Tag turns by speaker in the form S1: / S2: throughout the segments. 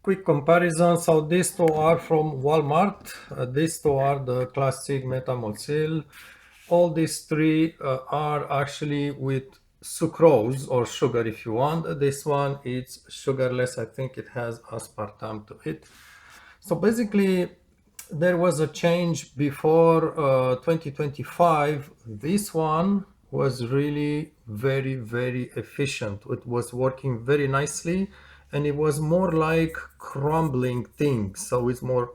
S1: quick comparison. So these two are from Walmart. These two are the classic Metamocil. All these three are actually with sucrose or sugar if you want. This one is sugarless. I think it has aspartame to it. So basically, there was a change before 2025. This one was really very, very efficient. It was working very nicely, and it was more like crumbling things. So it's more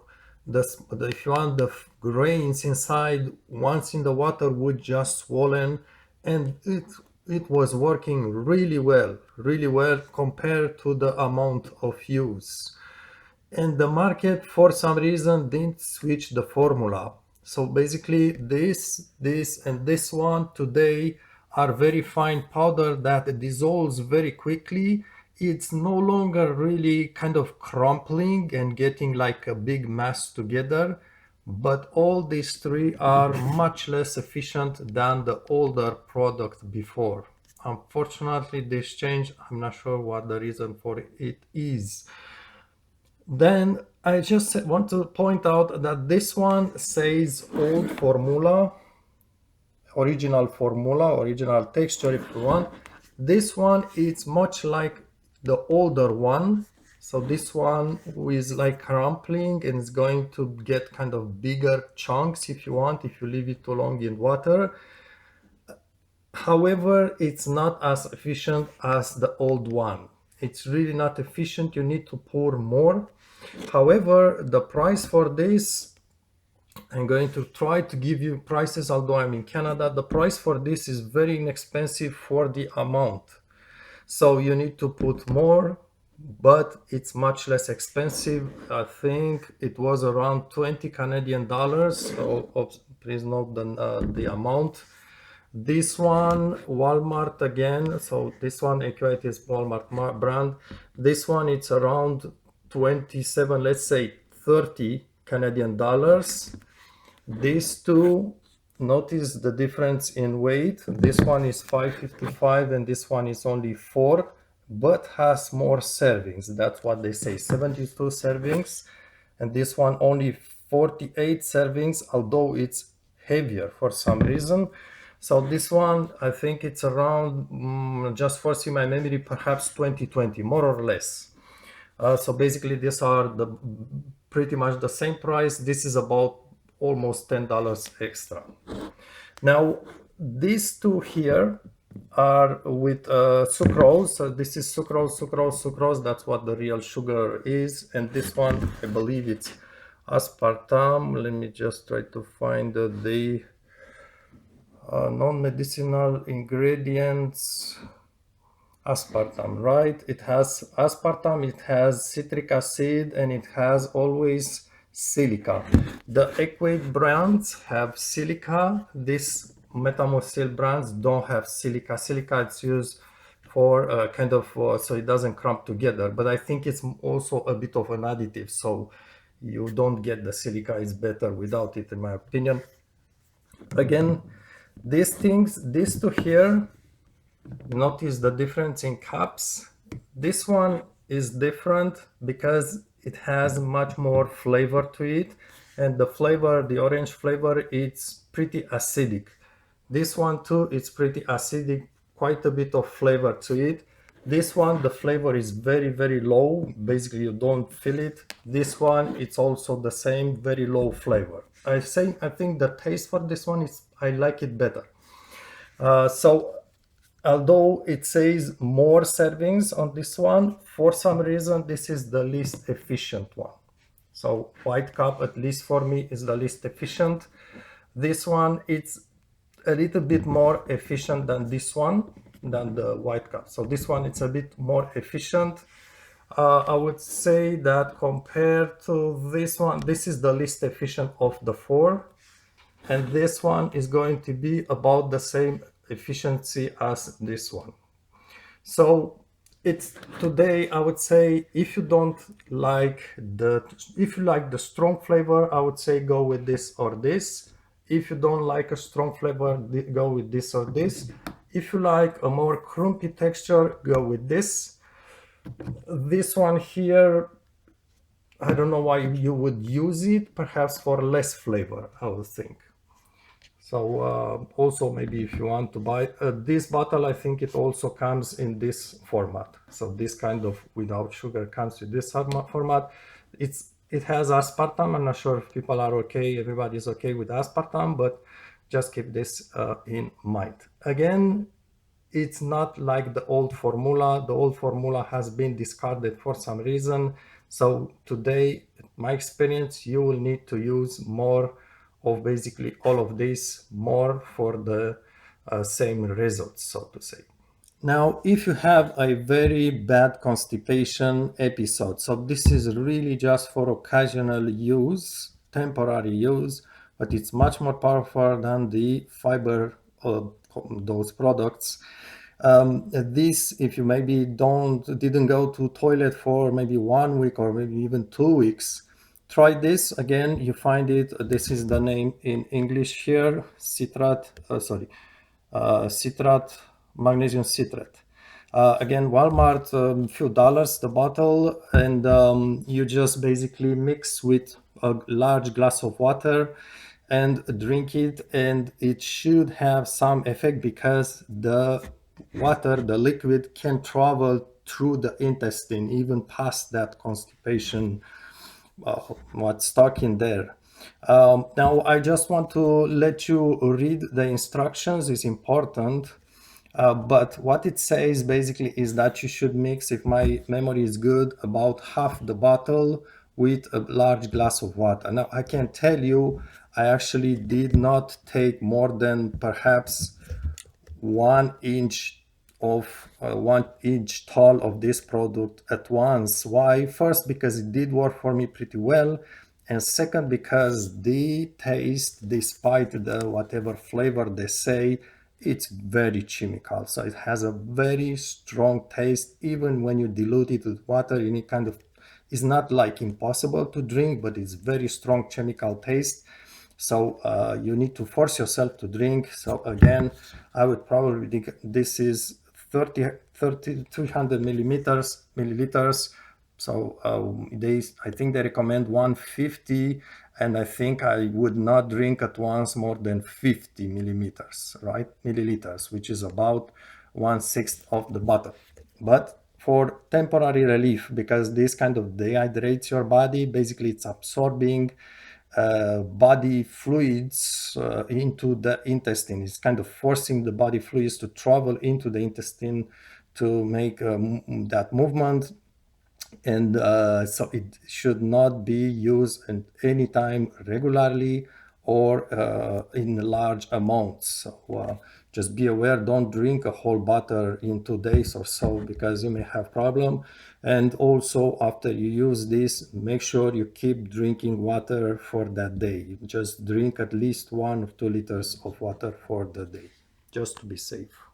S1: if you want the grains inside, once in the water would just swollen, and it was working really well compared to the amount of use. And the market for some reason didn't switch the formula. So basically this and this one today are very fine powder that dissolves very quickly. It's no longer really kind of crumpling and getting like a big mass together, but all these three are much less efficient than the older product before. Unfortunately, this change, I'm not sure what the reason for it is. Then I just want to point out that this one says old formula, original texture if you want. This one is much like the older one. So this one is like crumpling and it's going to get kind of bigger chunks if you want, if you leave it too long in water. However, it's not as efficient as the old one. It's really not efficient. You need to pour more. However, the price for this, I'm going to try to give you prices, although I'm in Canada. The price for this is very inexpensive for the amount. So you need to put more, but it's much less expensive. I think it was around 20 Canadian dollars. So please note the amount. This one, Walmart again. So this one, AQIT is Walmart brand. This one, it's around 27, let's say 30 Canadian dollars. These two, notice the difference in weight. This one is 555 and this one is only 4, but has more servings. That's what they say, 72 servings. And this one only 48 servings, although it's heavier for some reason. So this one, I think it's around, just forcing my memory, perhaps 2020, more or less. So basically these are pretty much the same price. This is about almost $10 extra. Now these two here are with sucrose. So this is sucrose. That's what the real sugar is. And this one, I believe it's aspartame. Let me just try to find the non-medicinal ingredients. Aspartame, right? It has aspartame, it has citric acid, and it has always silica. The Equate brands have silica. These Metamocil brands don't have silica. Silica it's used for kind of so it doesn't crump together, but I think it's also a bit of an additive, so you don't get the silica. It's better without it, in my opinion. Again, these two here, notice the difference in cups. This one is different because it has much more flavor to it, and the flavor, the orange flavor, it's pretty acidic. This one too, it's pretty acidic, quite a bit of flavor to it. This one, the flavor is very low. Basically, you don't feel it. This one, it's also the same, very low flavor. I think the taste for this one is, I like it better. So although it says more servings on this one, for some reason this is the least efficient one. So white cup, at least for me, is the least efficient. This one, it's a little bit more efficient than this one, than the white cup. So this one, it's a bit more efficient. I would say that compared to this one, this is the least efficient of the 4, and this one is going to be about the same efficiency as this one. So it's today, I would say, if you like the strong flavor, I would say go with this or this. If you don't like a strong flavor, go with this or this. If you like a more crumpy texture, go with this. This one here, I don't know why you would use it, perhaps for less flavor, I would think. So also maybe if you want to buy this bottle, I think it also comes in this format. So this kind of without sugar comes with this format. It has aspartame. I'm not sure if people are okay, everybody's okay with aspartame, but just keep this in mind. Again, it's not like the old formula. The old formula has been discarded for some reason. So today, my experience, you will need to use more of basically all of this, more for the same results, so to say. Now, if you have a very bad constipation episode, so this is really just for occasional use, temporary use, but it's much more powerful than the fiber of those products. This, if you maybe didn't go to toilet for maybe 1 week or maybe even 2 weeks, try this again. You find it. This is the name in English here, citrate, magnesium citrate. Again, Walmart, few dollars the bottle, and you just basically mix with a large glass of water and drink it, and it should have some effect because the water, the liquid, can travel through the intestine, even past that constipation what's stuck in there. Now, I just want to let you read the instructions. It's important. But what it says basically is that you should mix, if my memory is good, about half the bottle with a large glass of water. Now, I can tell you, I actually did not take more than perhaps 1 inch of 1 inch tall of this product at once. Why? First, because it did work for me pretty well, and second, because the taste, despite the whatever flavor they say, it's very chemical, so it has a very strong taste. Even when you dilute it with water, you need kind of, it's not like impossible to drink, but it's very strong chemical taste. So you need to force yourself to drink. So again, I would probably think this is 300 milliliters. So I think they recommend 150, and I think I would not drink at once more than 50 millimeters, right? Milliliters, which is about 1/6 of the bottle. But for temporary relief, because this kind of dehydrates your body, basically it's absorbing body fluids into the intestine. It's kind of forcing the body fluids to travel into the intestine to make that movement. And so it should not be used at any time regularly or in large amounts. So just be aware, don't drink a whole bottle in 2 days or so, because you may have problem. And also, after you use this, make sure you keep drinking water for that day. Just drink at least 1 or 2 liters of water for the day, just to be safe.